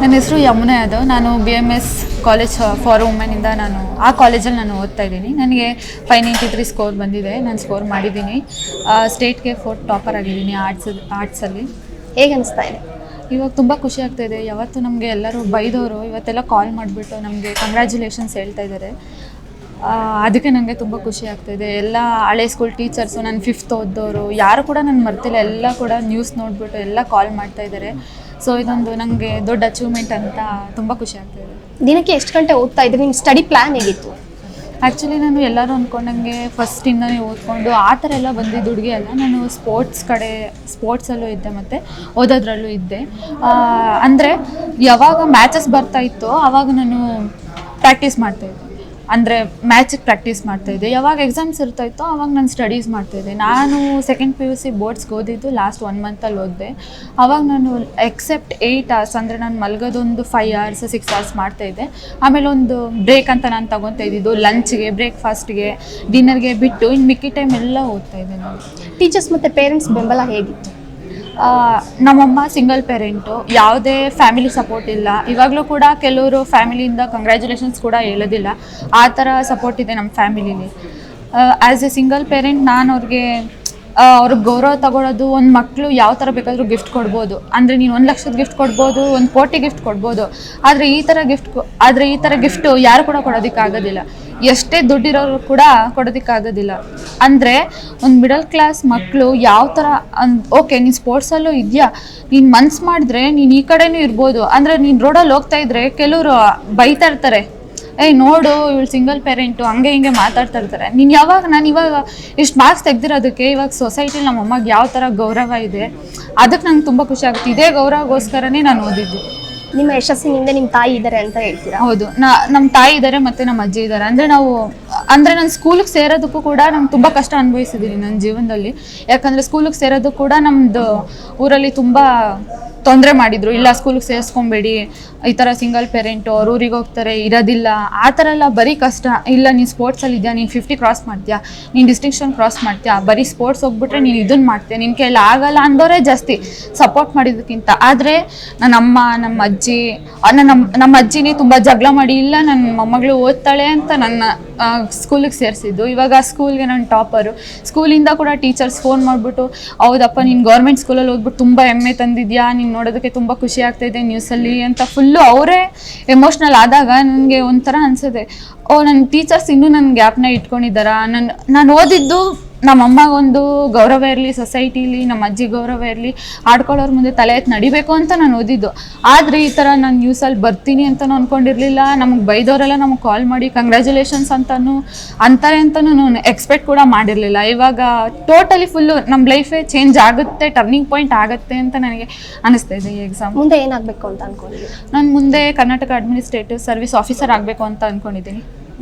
ನನ್ನ ಹೆಸರು ಯಮುನಾ ಯಾದವ್. ನಾನು BMS ಕಾಲೇಜ್ ಫಾರ್ ವುಮೆನಿಂದ ನಾನು ಆ ಕಾಲೇಜಲ್ಲಿ ನಾನು ಓದ್ತಾ ಇದ್ದೀನಿ. ನನಗೆ 593 ಸ್ಕೋರ್ ಬಂದಿದೆ. ನಾನು ಸ್ಕೋರ್ ಮಾಡಿದ್ದೀನಿ. ಸ್ಟೇಟ್ಗೆ 4th ಟಾಪರ್ ಆಗಿದ್ದೀನಿ ಆರ್ಟ್ಸಲ್ಲಿ. ಹೇಗೆ ಅನಿಸ್ತಾ ಇದೆ? ಇವಾಗ ತುಂಬ ಖುಷಿ ಆಗ್ತಾಯಿದೆ. ಯಾವತ್ತು ನಮಗೆ ಎಲ್ಲರೂ ಬೈದವರು ಇವತ್ತೆಲ್ಲ ಕಾಲ್ ಮಾಡಿಬಿಟ್ಟು ನಮಗೆ ಕಂಗ್ರ್ಯಾಚುಲೇಷನ್ಸ್ ಹೇಳ್ತಾ ಇದ್ದಾರೆ. ಅದಕ್ಕೆ ನನಗೆ ತುಂಬ ಖುಷಿ ಆಗ್ತಾಯಿದೆ. ಎಲ್ಲ ಹಳೆ ಸ್ಕೂಲ್ ಟೀಚರ್ಸು, ನಾನು 5th ಓದ್ದವರು ಯಾರು ಕೂಡ ನಾನು ಮರ್ತಿಲ್ಲ. ಎಲ್ಲ ಕೂಡ ನ್ಯೂಸ್ ನೋಡಿಬಿಟ್ಟು ಎಲ್ಲ ಕಾಲ್ ಮಾಡ್ತಾಯಿದ್ದಾರೆ. ಸೊ ಇದೊಂದು ನನಗೆ ದೊಡ್ಡ ಅಚೀವ್ಮೆಂಟ್ ಅಂತ ತುಂಬ ಖುಷಿ ಆಗ್ತಾಯಿದೆ. ದಿನಕ್ಕೆ ಎಷ್ಟು ಗಂಟೆ ಓದ್ತಾ ಇದ್ರಿ? ನಿಮ್ಮ ಸ್ಟಡಿ ಪ್ಲ್ಯಾನ್ ಹೇಗಿತ್ತು? ಆ್ಯಕ್ಚುಲಿ ನಾನು ಎಲ್ಲರೂ ಅಂದ್ಕೊಂಡಂಗೆ ಫಸ್ಟಿಂದನೇ ಓದ್ಕೊಂಡು ಆ ಥರ ಎಲ್ಲ ಬಂದಿದ್ದು ಹುಡುಗಿ ಅಲ್ಲ. ನಾನು ಸ್ಪೋರ್ಟ್ಸಲ್ಲೂ ಇದ್ದೆ ಮತ್ತು ಓದೋದ್ರಲ್ಲೂ ಇದ್ದೆ. ಅಂದರೆ ಯಾವಾಗ ಮ್ಯಾಚಸ್ ಬರ್ತಾಯಿತ್ತೋ ಆವಾಗ ನಾನು ಪ್ರಾಕ್ಟೀಸ್ ಮಾಡ್ತಾಯಿದ್ದೆ. ಅಂದರೆ ಮ್ಯಾಚಿಗೆ ಪ್ರಾಕ್ಟೀಸ್ ಮಾಡ್ತಾಯಿದ್ದೆ. ಯಾವಾಗ ಎಕ್ಸಾಮ್ಸ್ ಇರ್ತಾಯಿತ್ತೋ ಆವಾಗ ನಾನು ಸ್ಟಡೀಸ್ ಮಾಡ್ತಾಯಿದ್ದೆ. ನಾನು 2nd PUC ಬೋರ್ಡ್ಸ್ಗೆ ಓದಿದ್ದು ಲಾಸ್ಟ್ 1 ಮಂತಲ್ಲಿ ಓದಿದೆ. ಆವಾಗ ನಾನು ಎಕ್ಸೆಪ್ಟ್ 8 hours ಅಂದರೆ ನಾನು ಮಲಗೋದೊಂದು 5 hours 6 hours ಮಾಡ್ತಾಯಿದ್ದೆ. ಆಮೇಲೆ ಒಂದು ಬ್ರೇಕ್ ಅಂತ ನಾನು ತೊಗೊತಾ ಇದ್ದಿದ್ದು ಲಂಚ್ಗೆ, ಬ್ರೇಕ್ಫಾಸ್ಟ್ಗೆ, ಡಿನ್ನರ್ಗೆ ಬಿಟ್ಟು ಇನ್ನು ಮಿಕ್ಕಿ ಟೈಮ್ ಎಲ್ಲ ಓದ್ತಾಯಿದ್ದೆ. ನಾನು ಟೀಚರ್ಸ್ ಮತ್ತು ಪೇರೆಂಟ್ಸ್ ಬೆಂಬಲ ಹೇಗಿತ್ತು? ನಮ್ಮಮ್ಮ ಸಿಂಗಲ್ ಪೇರೆಂಟು, ಯಾವುದೇ ಫ್ಯಾಮಿಲಿ ಸಪೋರ್ಟ್ ಇಲ್ಲ. ಇವಾಗಲೂ ಕೂಡ ಕೆಲವರು ಫ್ಯಾಮಿಲಿಯಿಂದ ಕಂಗ್ರ್ಯಾಚುಲೇಷನ್ಸ್ ಕೂಡ ಹೇಳೋದಿಲ್ಲ. ಆ ಥರ ಸಪೋರ್ಟ್ ಇದೆ ನಮ್ಮ ಫ್ಯಾಮಿಲಿಲಿ. ಆ್ಯಸ್ ಎ ಸಿಂಗಲ್ ಪೇರೆಂಟ್ ನಾನು ಅವ್ರಿಗೆ ಗೌರವ ತಗೊಳ್ಳೋದು, ಒಂದು ಮಕ್ಕಳು ಯಾವ ಥರ ಬೇಕಾದರೂ ಗಿಫ್ಟ್ ಕೊಡ್ಬೋದು. ಅಂದರೆ ನೀನು 1 ಲಕ್ಷದ ಗಿಫ್ಟ್ ಕೊಡ್ಬೋದು, 1 ಕೋಟಿ ಗಿಫ್ಟ್ ಕೊಡ್ಬೋದು. ಆದರೆ ಈ ಥರ ಗಿಫ್ಟು ಯಾರು ಕೂಡ ಕೊಡೋದಕ್ಕಾಗೋದಿಲ್ಲ. ಎಷ್ಟೇ ದುಡ್ಡಿರೋರು ಕೂಡ ಕೊಡೋದಕ್ಕಾಗೋದಿಲ್ಲ. ಅಂದರೆ ಒಂದು ಮಿಡಲ್ ಕ್ಲಾಸ್ ಮಕ್ಕಳು ಯಾವ ಥರ ಓಕೆ ನೀನು ಸ್ಪೋರ್ಟ್ಸಲ್ಲೂ ಇದೆಯಾ, ನೀನು ಮನ್ಸು ಮಾಡಿದ್ರೆ ನೀನು ಈ ಕಡೆನೂ ಇರ್ಬೋದು. ಅಂದರೆ ನೀನು ರೋಡಲ್ಲಿ ಹೋಗ್ತಾ ಇದ್ರೆ ಕೆಲವರು ಬೈತಾ ಇರ್ತಾರೆ, ಏಯ್ ನೋಡು ಇವಳು ಸಿಂಗಲ್ ಪೇರೆಂಟು, ಹಂಗೆ ಹಿಂಗೆ ಮಾತಾಡ್ತಾ ಇರ್ತಾರೆ. ನಾನು ಇವಾಗ ಇಷ್ಟು ಮಾರ್ಕ್ಸ್ ತೆಗ್ದಿರೋದಕ್ಕೆ ಇವಾಗ ಸೊಸೈಟಿಲಿ ನಮ್ಮ ಅಮ್ಮಗೆ ಯಾವ ಥರ ಗೌರವ ಇದೆ, ಅದಕ್ಕೆ ನಂಗೆ ತುಂಬ ಖುಷಿ ಆಗುತ್ತೆ. ಇದೇ ಗೌರವಗೋಸ್ಕರನೇ ನಾನು ಓದಿದ್ದು. ನಿಮ್ಮ ಯಶಸ್ಸಿನಿಂದ ನಿಮ್ಮ ತಾಯಿ ಇದ್ದಾರೆ ಅಂತ ಹೇಳ್ತೀರಾ? ಹೌದು, ನಮ್ಮ ತಾಯಿ ಇದ್ದಾರೆ ಮತ್ತು ನಮ್ಮ ಅಜ್ಜಿ ಇದ್ದಾರೆ. ಅಂದರೆ ನಾನು ಸ್ಕೂಲಿಗೆ ಸೇರೋದಕ್ಕೂ ಕೂಡ ನಾನು ತುಂಬ ಕಷ್ಟ ಅನುಭವಿಸಿದ್ದೀನಿ ನನ್ನ ಜೀವನದಲ್ಲಿ. ಯಾಕಂದರೆ ಸ್ಕೂಲಿಗೆ ಸೇರೋದಕ್ಕೂ ಕೂಡ ನಮ್ಮದು ಊರಲ್ಲಿ ತುಂಬ ತೊಂದರೆ ಮಾಡಿದರು. ಇಲ್ಲ ಸ್ಕೂಲಿಗೆ ಸೇರಿಸ್ಕೊಬೇಡಿ, ಈ ಥರ ಸಿಂಗಲ್ ಪೇರೆಂಟು, ಅವ್ರ ಊರಿಗೆ ಹೋಗ್ತಾರೆ, ಇರೋದಿಲ್ಲ, ಆ ಥರ ಎಲ್ಲ ಬರೀ ಕಷ್ಟ. ಇಲ್ಲ ನೀನು ಸ್ಪೋರ್ಟ್ಸಲ್ಲಿ ಇದೆಯಾ, ನೀನು 50 ಕ್ರಾಸ್ ಮಾಡ್ತೀಯಾ, ನೀನು ಡಿಸ್ಟಿಂಕ್ಷನ್ ಕ್ರಾಸ್ ಮಾಡ್ತೀಯಾ, ಬರೀ ಸ್ಪೋರ್ಟ್ಸ್ ಹೋಗ್ಬಿಟ್ರೆ ನೀನು ಇದನ್ನು ಮಾಡ್ತೀಯ, ನಿನ್ನ ಕೈಯಲ್ಲಿ ಆಗಲ್ಲ ಅಂದವರೇ ಜಾಸ್ತಿ ಸಪೋರ್ಟ್ ಮಾಡಿದ್ದಕ್ಕಿಂತ. ಆದರೆ ನನ್ನಮ್ಮ, ನಮ್ಮ ಅಜ್ಜಿನೇ ತುಂಬ ಜಗಳ ಮಾಡಿ ಇಲ್ಲ ನನ್ನ ಮೊಮ್ಮಗಳು ಓದ್ತಾಳೆ ಅಂತ ನನ್ನ ಸ್ಕೂಲಿಗೆ ಸೇರಿಸಿದ್ದು. ಇವಾಗ ಆ ಸ್ಕೂಲ್ಗೆ ನಾನು ಟಾಪರು. ಸ್ಕೂಲಿಂದ ಕೂಡ ಟೀಚರ್ಸ್ ಫೋನ್ ಮಾಡಿಬಿಟ್ಟು, ಹೌದಪ್ಪ ನೀನು ಗೌರ್ಮೆಂಟ್ ಸ್ಕೂಲಲ್ಲಿ ಓದ್ಬಿಟ್ಟು ತುಂಬ ಹೆಮ್ಮೆ ತಂದಿದ್ಯಾ, ನೀನು ನೋಡೋದಕ್ಕೆ ತುಂಬ ಖುಷಿ ಆಗ್ತಾಯಿದೆ ನ್ಯೂಸಲ್ಲಿ ಅಂತ ಫುಲ್ಲು ಅವರೇ ಎಮೋಷ್ನಲ್ ಆದಾಗ ನನಗೆ ಒಂಥರ ಅನಿಸಿದೆ, ನನ್ನ ಟೀಚರ್ಸ್ ಇನ್ನೂ ನನ್ನ ಗ್ಯಾಪ್ನ ಇಟ್ಕೊಂಡಿದ್ದಾರಾ. ನಾನು ಓದಿದ್ದು ನಮ್ಮಮ್ಮಗೊಂದು ಗೌರವ ಇರಲಿ, ಸೊಸೈಟಿಲಿ ನಮ್ಮ ಅಜ್ಜಿ ಗೌರವ ಇರಲಿ, ಆಡ್ಕೊಳ್ಳೋರ ಮುಂದೆ ತಲೆ ಎತ್ತಿ ನಡಿಬೇಕು ಅಂತ ನಾನು ಓದಿದ್ದು. ಆದರೆ ಈ ಥರ ನಾನು ನ್ಯೂಸಲ್ಲಿ ಬರ್ತೀನಿ ಅಂತಲೂ ಅಂದ್ಕೊಂಡಿರಲಿಲ್ಲ. ನಮಗೆ ಬೈದವರೆಲ್ಲ ನಮಗೆ ಕಾಲ್ ಮಾಡಿ ಕಂಗ್ರ್ಯಾಚುಲೇಷನ್ಸ್ ಅಂತಾರೆ ಅಂತಲೂ ನಾನು ಎಕ್ಸ್ಪೆಕ್ಟ್ ಕೂಡ ಮಾಡಿರಲಿಲ್ಲ. ಇವಾಗ ಟೋಟಲಿ ಫುಲ್ಲು ನಮ್ಮ ಲೈಫೇ ಚೇಂಜ್ ಆಗುತ್ತೆ, ಟರ್ನಿಂಗ್ ಪಾಯಿಂಟ್ ಆಗುತ್ತೆ ಅಂತ ನನಗೆ ಅನಿಸ್ತಾ ಇದೆ. ಈ ಎಕ್ಸಾಮ್ ಮುಂದೆ ಏನಾಗಬೇಕು ಅಂತ ಅಂದ್ಕೊಂಡಿದ್ದೀನಿ? ನಾನು ಮುಂದೆ ಕರ್ನಾಟಕ ಅಡ್ಮಿನಿಸ್ಟ್ರೇಟಿವ್ ಸರ್ವಿಸ್ ಆಫೀಸರ್ ಆಗಬೇಕು ಅಂತ ಅಂದ್ಕೊಂಡಿದ್ದೀನಿ.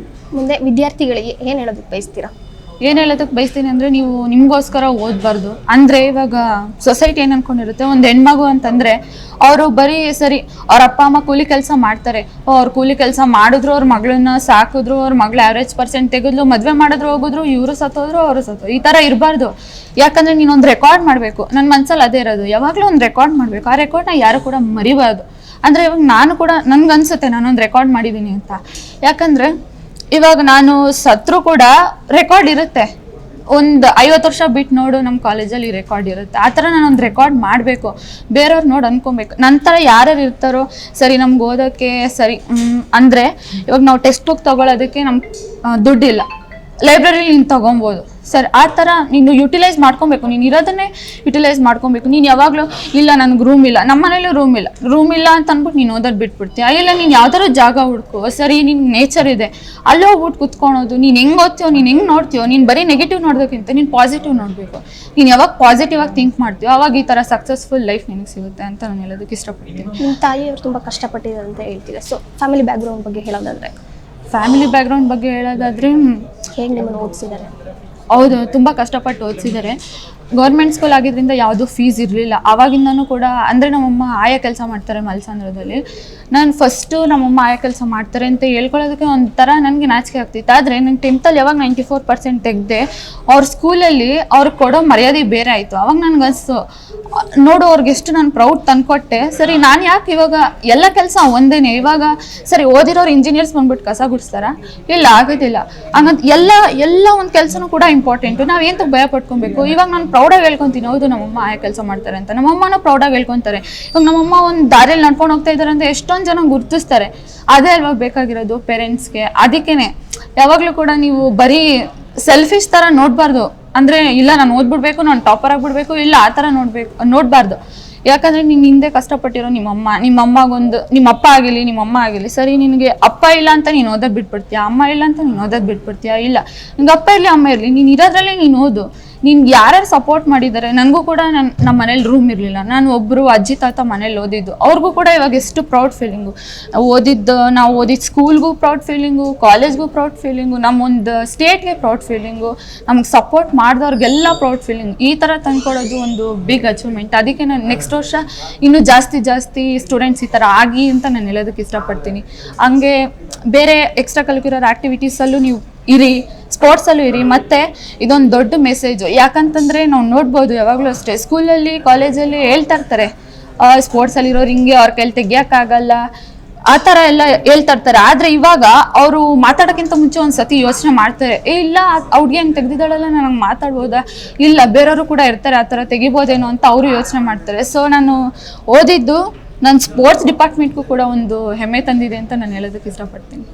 ಮುಂದೆ ವಿದ್ಯಾರ್ಥಿಗಳಿಗೆ ಏನು ಹೇಳೋದಕ್ಕೆ ಬಯಸ್ತೀರಾ? ಏನು ಹೇಳೋದಕ್ಕೆ ಬಯಸ್ತೀನಿ ಅಂದರೆ, ನೀವು ನಿಮಗೋಸ್ಕರ ಓದಬಾರ್ದು. ಅಂದರೆ ಇವಾಗ ಸೊಸೈಟಿ ಏನು ಅಂದ್ಕೊಂಡಿರುತ್ತೆ, ಒಂದು ಹೆಣ್ಮಗು ಅಂತಂದರೆ ಅವರು ಬರೀ ಸರಿ ಅವ್ರ ಅಪ್ಪ ಅಮ್ಮ ಕೂಲಿ ಕೆಲಸ ಮಾಡ್ತಾರೆ, ಅವ್ರು ಕೂಲಿ ಕೆಲಸ ಮಾಡಿದ್ರು, ಅವ್ರ ಮಗಳನ್ನ ಸಾಕಿದ್ರು, ಅವ್ರ ಮಗಳು ಆವ್ರೇಜ್ ಪರ್ಸೆಂಟ್ ತೆಗೆದ್ಲು, ಮದುವೆ ಮಾಡಿದ್ರು ಹೋಗಿದ್ರು, ಇವರು ಸತ್ತೋದ್ರು ಅವರು ಸತ್ತೋದ್ರು, ಈ ಥರ ಇರಬಾರ್ದು. ಯಾಕಂದರೆ ನೀನೊಂದು ರೆಕಾರ್ಡ್ ಮಾಡಬೇಕು. ನನ್ನ ಮನಸ್ಸಲ್ಲಿ ಅದೇ ಇರೋದು, ಯಾವಾಗಲೂ ಒಂದು ರೆಕಾರ್ಡ್ ಮಾಡಬೇಕು. ಆ ರೆಕಾರ್ಡ್ನ ಯಾರು ಕೂಡ ಮರಿಬಾರ್ದು. ಅಂದರೆ ಇವಾಗ ನಾನು ಕೂಡ ನನಗನ್ಸುತ್ತೆ ನಾನೊಂದು ರೆಕಾರ್ಡ್ ಮಾಡಿದ್ದೀನಿ ಅಂತ. ಯಾಕಂದರೆ ಇವಾಗ ನಾನು ಸತ್ರು ಕೂಡ ರೆಕಾರ್ಡ್ ಇರುತ್ತೆ. ಒಂದು 50 ವರ್ಷ ಬಿಟ್ಟು ನೋಡು ನಮ್ಮ ಕಾಲೇಜಲ್ಲಿ ರೆಕಾರ್ಡ್ ಇರುತ್ತೆ. ಆ ಥರ ನಾನೊಂದು ರೆಕಾರ್ಡ್ ಮಾಡಬೇಕು, ಬೇರೆಯವ್ರು ನೋಡಿ ಅಂದ್ಕೊಬೇಕು. ನಂತರ ಯಾರ್ಯಾರು ಇರ್ತಾರೋ ಸರಿ ನಮ್ಗೆ ಓದೋಕ್ಕೆ ಸರಿ ಅಂದರೆ, ಇವಾಗ ನಾವು ಟೆಕ್ಸ್ಟ್ ಬುಕ್ ತೊಗೊಳೋದಕ್ಕೆ ನಮ್ಗೆ ದುಡ್ಡಿಲ್ಲ, ಲೈಬ್ರರಿಲಿ ನೀನು ತೊಗೊಬೋದು ಸರ್. ಆ ಥರ ನೀನು ಯುಟಿಲೈಸ್ ಮಾಡ್ಕೊಬೇಕು. ನೀನು ಇರೋದನ್ನೇ ಯುಟಿಲೈಸ್ ಮಾಡ್ಕೊಬೇಕು. ನೀನು ಯಾವಾಗಲೂ ಇಲ್ಲ ನನಗೆ ರೂಮ್ ಇಲ್ಲ, ನಮ್ಮ ಮನೇಲೂ ರೂಮ್ ಇಲ್ಲ ಅಂತ ಅಂದ್ಬಿಟ್ಟು ನೀನು ಓದೋದು ಬಿಟ್ಬಿಡ್ತೀಯ. ಇಲ್ಲ ನೀನು ಯಾವ್ದಾದ್ರು ಜಾಗ ಹುಡ್ಕೋ, ಸರಿ ನಿನ್ನ ನೇಚರ್ ಇದೆ ಅಲ್ಲಿ ಹೋಗ್ಬಿಟ್ಟು ಕುತ್ಕೊಳೋದು. ನೀನು ಹೆಂಗೆ ಓದ್ತೀಯೋ, ನೀನು ಹೆಂಗೆ ನೋಡ್ತೀಯೋ, ನೀನು ಬರೀ ನೆಗೆಟಿವ್ ನೋಡೋದಕ್ಕಿಂತ ನೀನು ಪಾಸಿಟಿವ್ ನೋಡಬೇಕು. ನೀನು ಯಾವಾಗ ಪಾಸಿಟಿವ್ ಆಗಿ ಥಿಂಕ್ ಮಾಡ್ತೀಯೋ ಆವಾಗ ಈ ಥರ ಸಕ್ಸಸ್ಫುಲ್ ಲೈಫ್ ನಿನಗೆ ಸಿಗುತ್ತೆ ಅಂತ ನಾನು ಹೇಳೋದಕ್ಕೆ ಇಷ್ಟಪಡ್ತೀನಿ. ನಿಮ್ಮ ತಾಯಿಯವರು ತುಂಬ ಕಷ್ಟಪಟ್ಟಿದ್ದಾರೆ ಅಂತ ಹೇಳ್ತೀರಾ. ಸೊ ಫ್ಯಾಮಿಲಿ ಬ್ಯಾಕ್ಗ್ರೌಂಡ್ ಬಗ್ಗೆ ಹೇಳೋದಾದರೆ? ಫ್ಯಾಮಿಲಿ ಬ್ಯಾಕ್ಗ್ರೌಂಡ್ ಬಗ್ಗೆ ಹೇಳೋದಾದರೆ ಹೇಗೆ ನಿಮ್ಮನ್ನು ಓದಿಸಿದ್ದಾರೆ? ಹೌದು, ತುಂಬ ಕಷ್ಟಪಟ್ಟು ಓದಿಸಿದ್ದಾರೆ. ಗೌರ್ಮೆಂಟ್ ಸ್ಕೂಲ್ ಆಗಿದ್ದರಿಂದ ಯಾವುದೂ ಫೀಸ್ ಇರಲಿಲ್ಲ. ಆವಾಗಿಂದನೂ ಕೂಡ ಅಂದರೆ ನಮ್ಮಮ್ಮ ಆಯಾ ಕೆಲಸ ಮಾಡ್ತಾರೆ ಮಲ್ಸಂದ್ರದಲ್ಲಿ. ನಾನು ಫಸ್ಟು ನಮ್ಮಮ್ಮ ಆಯಾ ಕೆಲಸ ಮಾಡ್ತಾರೆ ಅಂತ ಹೇಳ್ಕೊಳ್ಳೋದಕ್ಕೆ ಒಂಥರ ನನಗೆ ನಾಚಿಕೆ ಆಗ್ತಿತ್ತು. ಆದರೆ ನಂಗೆ 10th ಯಾವಾಗ 94% ತೆಗೆದೆ, ಅವ್ರ ಸ್ಕೂಲಲ್ಲಿ ಅವ್ರಿಗೆ ಕೊಡೋ ಮರ್ಯಾದೆ ಬೇರೆ ಆಯಿತು. ಅವಾಗ ನನಗೆ ಅನಿಸ್ತು, ನೋಡು ಅವ್ರಿಗೆ ಎಷ್ಟು ನಾನು ಪ್ರೌಡ್ ತಂದುಕೊಟ್ಟೆ. ಸರಿ, ನಾನು ಯಾಕೆ ಇವಾಗ ಎಲ್ಲ ಕೆಲಸ ಒಂದೇನೆ, ಇವಾಗ ಸರಿ ಓದಿರೋರು ಇಂಜಿನಿಯರ್ಸ್ ಬಂದ್ಬಿಟ್ಟು ಕಸ ಗುಡಿಸ್ತಾರ? ಇಲ್ಲ, ಆಗೋದಿಲ್ಲ. ಹಂಗಂತ ಎಲ್ಲ ಒಂದು ಕೆಲಸನೂ ಕೂಡ ಇಂಪಾರ್ಟೆಂಟು. ನಾವು ಏನಕ್ಕೆ ಭಯ ಪಡ್ಕೊಬೇಕು? ಇವಾಗ ನಾನು ಪ್ರೌಡಾಗಿ ಹೇಳ್ಕೊತೀನಿ, ಹೌದು ನಮ್ಮಮ್ಮ ಆಯಾ ಕೆಲಸ ಮಾಡ್ತಾರೆ ಅಂತ. ನಮ್ಮಮ್ಮನೂ ಪ್ರೌಡಾಗಿ ಹೇಳ್ಕೊತಾರೆ. ಇವಾಗ ನಮ್ಮಮ್ಮ ಒಂದು ದಾರಿಯಲ್ಲಿ ನಡ್ಕೊಂಡು ಹೋಗ್ತಾ ಇದ್ದಾರೆ ಅಂತ ಎಷ್ಟೊಂದು ಜನ ಗುರುತಿಸ್ತಾರೆ. ಅದೇ ಅಲ್ವಾ ಬೇಕಾಗಿರೋದು ಪೇರೆಂಟ್ಸ್ಗೆ. ಅದಕ್ಕೇನೆ ಯಾವಾಗಲೂ ಕೂಡ ನೀವು ಬರೀ ಸೆಲ್ಫಿಶ್ ಥರ ನೋಡಬಾರ್ದು. ಅಂದರೆ ಇಲ್ಲ ನಾನು ಓದ್ಬಿಡ್ಬೇಕು, ನಾನು ಟಾಪರ್ ಆಗಿಬಿಡ್ಬೇಕು, ಇಲ್ಲ ಆ ಥರ ನೋಡಬಾರ್ದು. ಯಾಕಂದರೆ ನೀನು ಹಿಂದೆ ಕಷ್ಟಪಟ್ಟಿರೋ ನಿಮ್ಮ ಅಪ್ಪ ಆಗಿರಲಿ, ನಿಮ್ಮ ಅಮ್ಮ ಆಗಿರಲಿ, ಸರಿ ನಿನಗೆ ಅಪ್ಪ ಇಲ್ಲ ಅಂತ ನೀನು ಓದೋದು ಬಿಟ್ಬಿಡ್ತೀಯಾ, ಅಮ್ಮ ಇಲ್ಲ ಅಂತ ನೀನು ಓದೋದು ಬಿಟ್ಬಿಡ್ತೀಯಾ? ಇಲ್ಲ, ನಿಂಗೆ ಅಪ್ಪ ಇರಲಿ ಅಮ್ಮ ಇರಲಿ, ನೀನು ಇರೋದ್ರಲ್ಲೇ ನೀನು ಓದು. ನಿನ್ಗೆ ಯಾರ್ಯಾರು ಸಪೋರ್ಟ್ ಮಾಡಿದ್ದಾರೆ. ನನಗೂ ಕೂಡ ನಮ್ಮ ಮನೇಲಿ ರೂಮ್ ಇರಲಿಲ್ಲ. ನಾನು ಒಬ್ಬರು ಅಜ್ಜಿ ತಾತ ಮನೇಲಿ ಓದಿದ್ದು. ಅವ್ರಿಗೂ ಕೂಡ ಇವಾಗ ಎಷ್ಟು ಪ್ರೌಡ್ ಫೀಲಿಂಗು. ನಾವು ಓದಿದ ಸ್ಕೂಲ್ಗೂ ಪ್ರೌಡ್ ಫೀಲಿಂಗು, ಕಾಲೇಜ್ಗೂ ಪ್ರೌಡ್ ಫೀಲಿಂಗು, ನಮ್ಮೊಂದು ಸ್ಟೇಟ್ಗೆ ಪ್ರೌಡ್ ಫೀಲಿಂಗು, ನಮ್ಗೆ ಸಪೋರ್ಟ್ ಮಾಡಿದವ್ರಿಗೆಲ್ಲ ಪ್ರೌಡ್ ಫೀಲಿಂಗ್. ಈ ಥರ ತಂದ್ಕೊಡೋದು ಒಂದು ಬಿಗ್ ಅಚೀವ್ಮೆಂಟ್. ಅದಕ್ಕೆ ನಾನು ನೆಕ್ಸ್ಟ್ ವರ್ಷ ಇನ್ನೂ ಜಾಸ್ತಿ ಸ್ಟೂಡೆಂಟ್ಸ್ ಈ ಥರ ಆಗಿ ಅಂತ ನಾನು ಹೇಳೋದಕ್ಕೆ ಇಷ್ಟಪಡ್ತೀನಿ. ಹಂಗೆ ಬೇರೆ ಎಕ್ಸ್ಟ್ರಾ ಕರಿಕ್ಯುಲರ್ ಆ್ಯಕ್ಟಿವಿಟೀಸಲ್ಲೂ ನೀವು ಇರಿ, ಸ್ಪೋರ್ಟ್ಸಲ್ಲೂ ಇರಿ. ಮತ್ತು ಇದೊಂದು ದೊಡ್ಡ ಮೆಸೇಜು. ಯಾಕಂತಂದರೆ ನಾವು ನೋಡ್ಬೋದು ಯಾವಾಗಲೂ ಅಷ್ಟೇ ಸ್ಕೂಲಲ್ಲಿ ಕಾಲೇಜಲ್ಲಿ ಹೇಳ್ತಾ ಇರ್ತಾರೆ, ಸ್ಪೋರ್ಟ್ಸಲ್ಲಿರೋರು ಹಿಂಗೆ ಅವ್ರ ಕೈಲಿ ತೆಗಿಯೋಕ್ಕಾಗಲ್ಲ, ಆ ಥರ ಎಲ್ಲ ಹೇಳ್ತಾ ಇರ್ತಾರೆ. ಆದರೆ ಇವಾಗ ಅವರು ಮಾತಾಡೋಕ್ಕಿಂತ ಮುಂಚೆ ಒಂದು ಸತಿ ಯೋಚನೆ ಮಾಡ್ತಾರೆ, ಇಲ್ಲ ಆ ಹುಡುಗಿ ಹಂಗೆ ತೆಗ್ದಿದ್ದಾಳಲ್ಲ, ನನಗೆ ಮಾತಾಡ್ಬೋದಾ, ಇಲ್ಲ ಬೇರೆಯವರು ಕೂಡ ಇರ್ತಾರೆ ಆ ಥರ ತೆಗಿಬೋದೇನೋ ಅಂತ ಅವರು ಯೋಚನೆ ಮಾಡ್ತಾರೆ. ಸೊ ನಾನು ಓದಿದ್ದು ನನ್ನ ಸ್ಪೋರ್ಟ್ಸ್ ಡಿಪಾರ್ಟ್ಮೆಂಟ್ಗೂ ಕೂಡ ಒಂದು ಹೆಮ್ಮೆ ತಂದಿದೆ ಅಂತ ನಾನು ಹೇಳೋದಕ್ಕೆ ಇಷ್ಟಪಡ್ತೀನಿ.